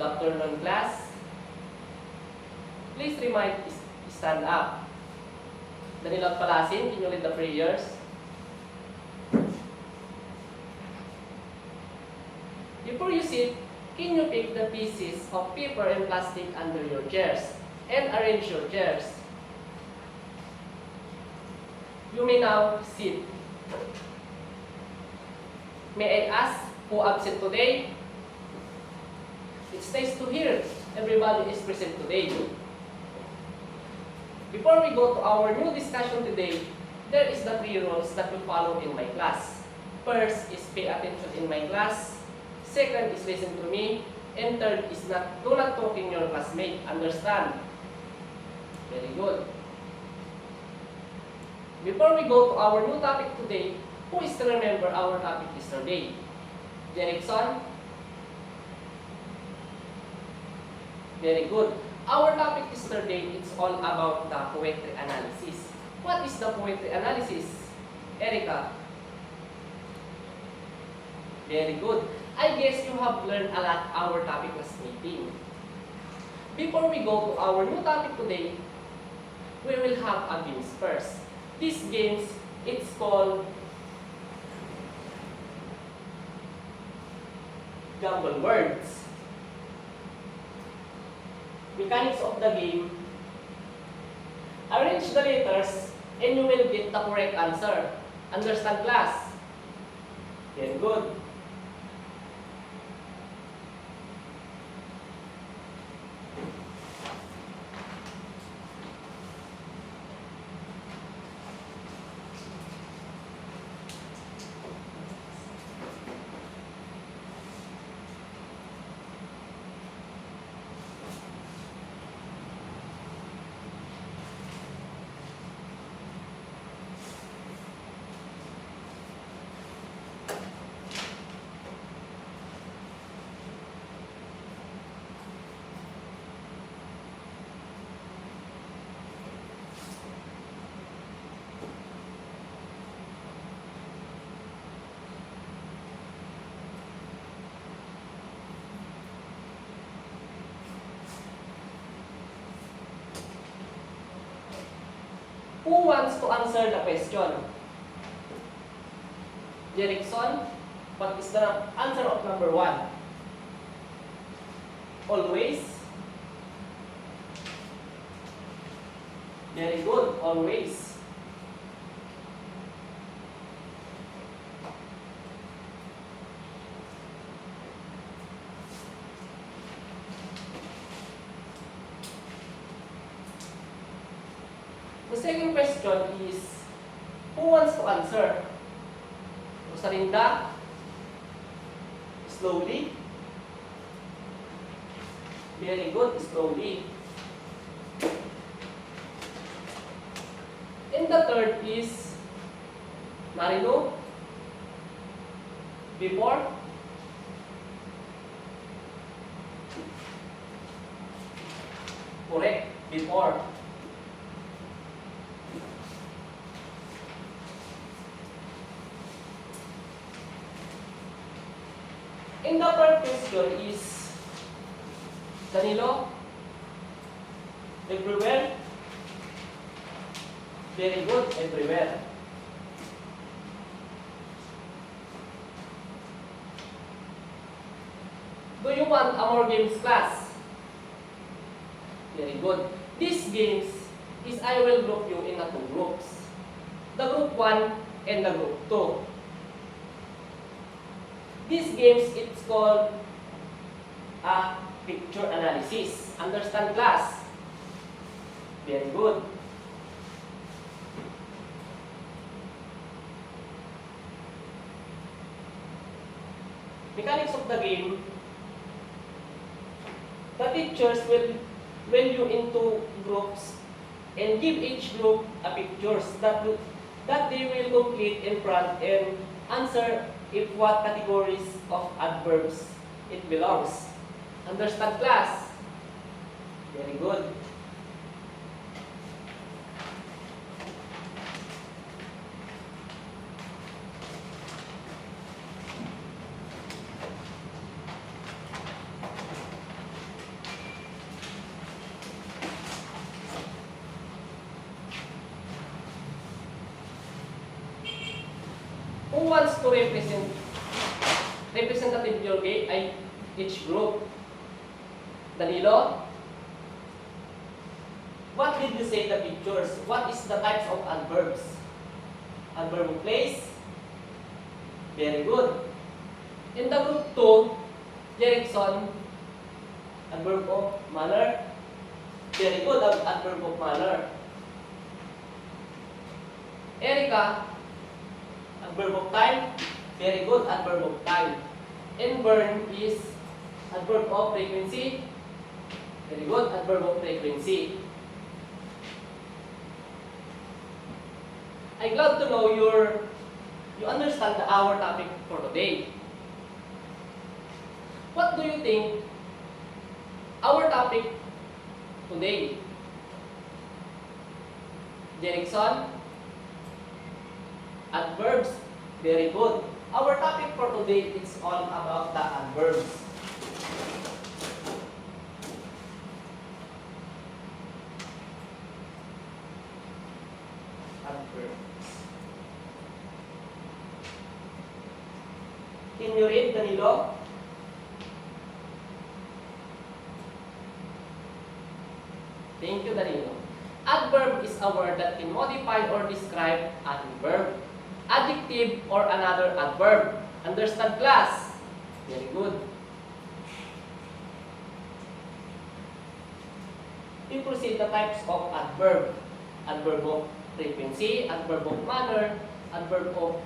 Good afternoon, class. Please remind, stand up. Danilo at Palasin, can you lead the prayers? Before you sit, can you pick the pieces of paper and plastic under your chairs and arrange your chairs? You may now sit. May I ask who absent today? It's nice to hear everybody is present today. Before we go to our new discussion today, there is the 3 rules that we follow in my class. First is pay attention in my class. Second is listen to me. And third is do not talk in your classmate. Understand? Very good. Before we go to our new topic today, who is to remember our topic yesterday? Jerickson? Very good. Our topic yesterday is all about the poetry analysis. What is the poetry analysis? Erica? Very good. I guess you have learned a lot our topic was meeting. Before we go to our new topic today, we will have a games first. These games, it's called jumble words. Mechanics of the game, arrange the letters and you will get the correct answer. Understand, class? Very good. Who wants to answer the question? Jerickson, what is the answer of number 1? Always. Very good, always. The second question is, who wants to answer? Rosalinda? Slowly. Very good, slowly. And the third is Marino. Before. Correct, before. And the third question is Danilo. Everywhere. Very good, everywhere. Do you want a more games class? Very good. These games is I will group you in 2 groups. The group 1 and the group 2. These games, it's called a picture analysis. Understand, class? Very good. Mechanics of the game, the teachers will you into groups and give each group a pictures that they will complete in front and answer if what categories of adverbs it belongs. Understand, class? Very good. wants to representative your each group? Danilo? What did you say the pictures? What is the types of adverbs? Adverb of place? Very good. In the group 2, Jerickson, adverb of manner? Very good, adverb of manner. Erica, adverb of time? Very good, adverb of time. And Bern is adverb of frequency? Very good, adverb of frequency. I'm glad to know you understand our topic for today. What do you think our topic today? Jerickson? Adverbs? Very good. Our topic for today is all about the adverbs. Adverbs. Can you read, Danilo? Thank you, Danilo. Adverb is a word that can modify or describe an verb, adjective, or another adverb. Understand, class? Very good. We proceed the types of adverb. Adverb of frequency, adverb of manner, adverb of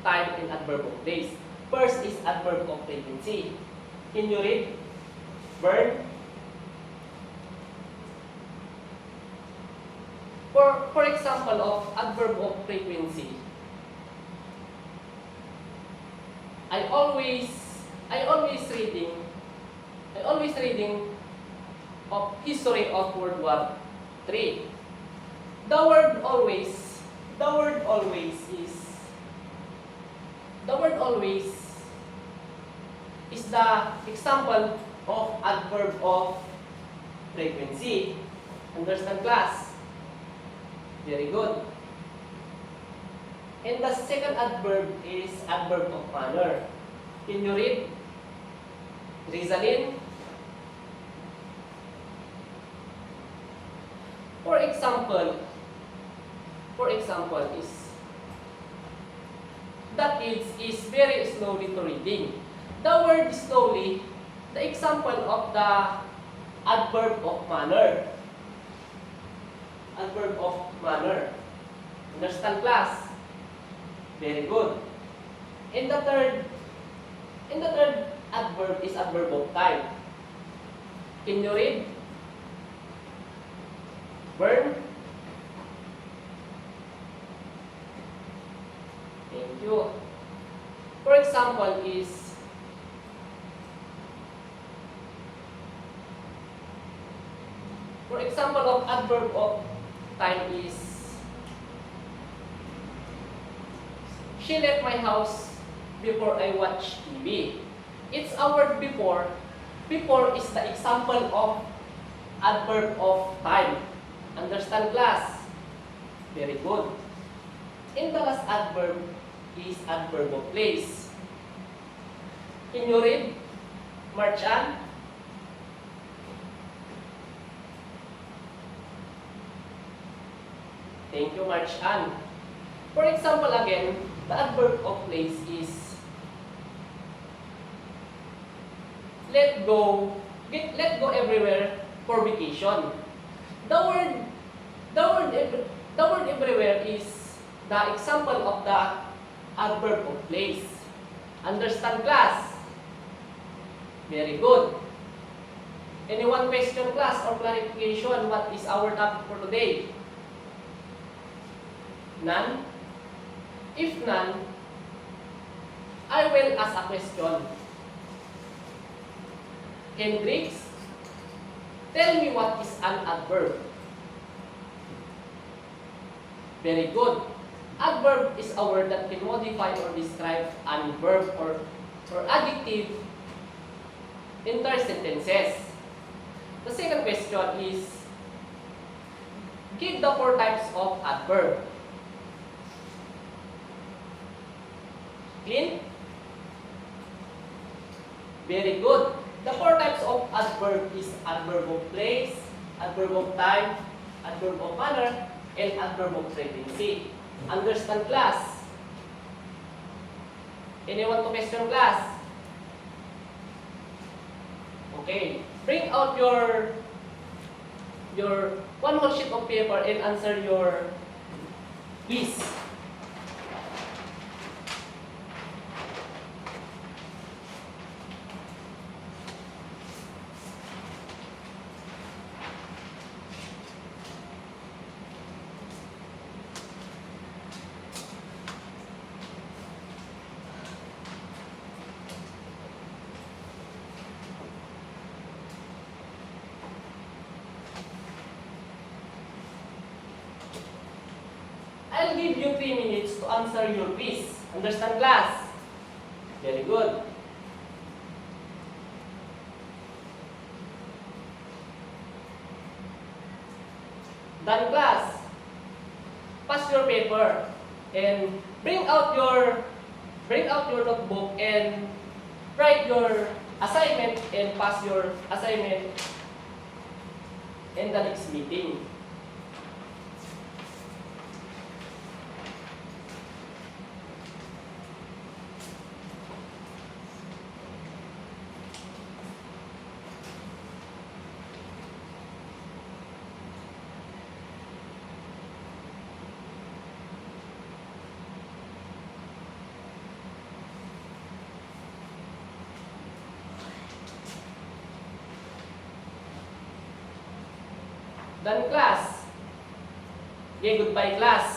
time, and adverb of place. First is adverb of frequency. Can you read? Bern? For example of adverb of frequency, I always reading of history of World War III. The word always is the example of adverb of frequency. Understand, class? Very good. And the second adverb is adverb of manner. Can you read? Rizalin? For example is the kids is very slowly to reading. The word slowly, the example of the adverb of manner. Adverb of manner. Understand, class? Very good. And the third adverb is adverb of time. Can you read? Bern? Thank you. For example of adverb of time is she left my house before I watch TV. It's a word before. Before is the example of adverb of time. Understand, class? Very good. And the last adverb is adverb of place. Can you read? Marchan? Thank you, Marchan. For example again, the adverb of place is let go everywhere for vacation. The word everywhere is the example of the adverb of place. Understand, class? Very good. Anyone question, class, or clarification? What is our topic for today? None? If none, I will ask a question. Hendrix, tell me what is an adverb? Very good. Adverb is a word that can modify or describe an verb or adjective in their sentences. The second question is, give the 4 types of adverb. Clean? Very good. The four types of adverb is adverb of place, adverb of time, adverb of manner, and adverb of frequency. Understand, class? Anyone to question, class? Okay. Bring out your one whole sheet of paper and answer your quiz. I'll give you 3 minutes to answer your quiz. Understand, class? Very good. Done, class? Pass your paper and bring out your notebook and write your assignment and pass your assignment in the next meeting. Done, class? Okay, goodbye, class.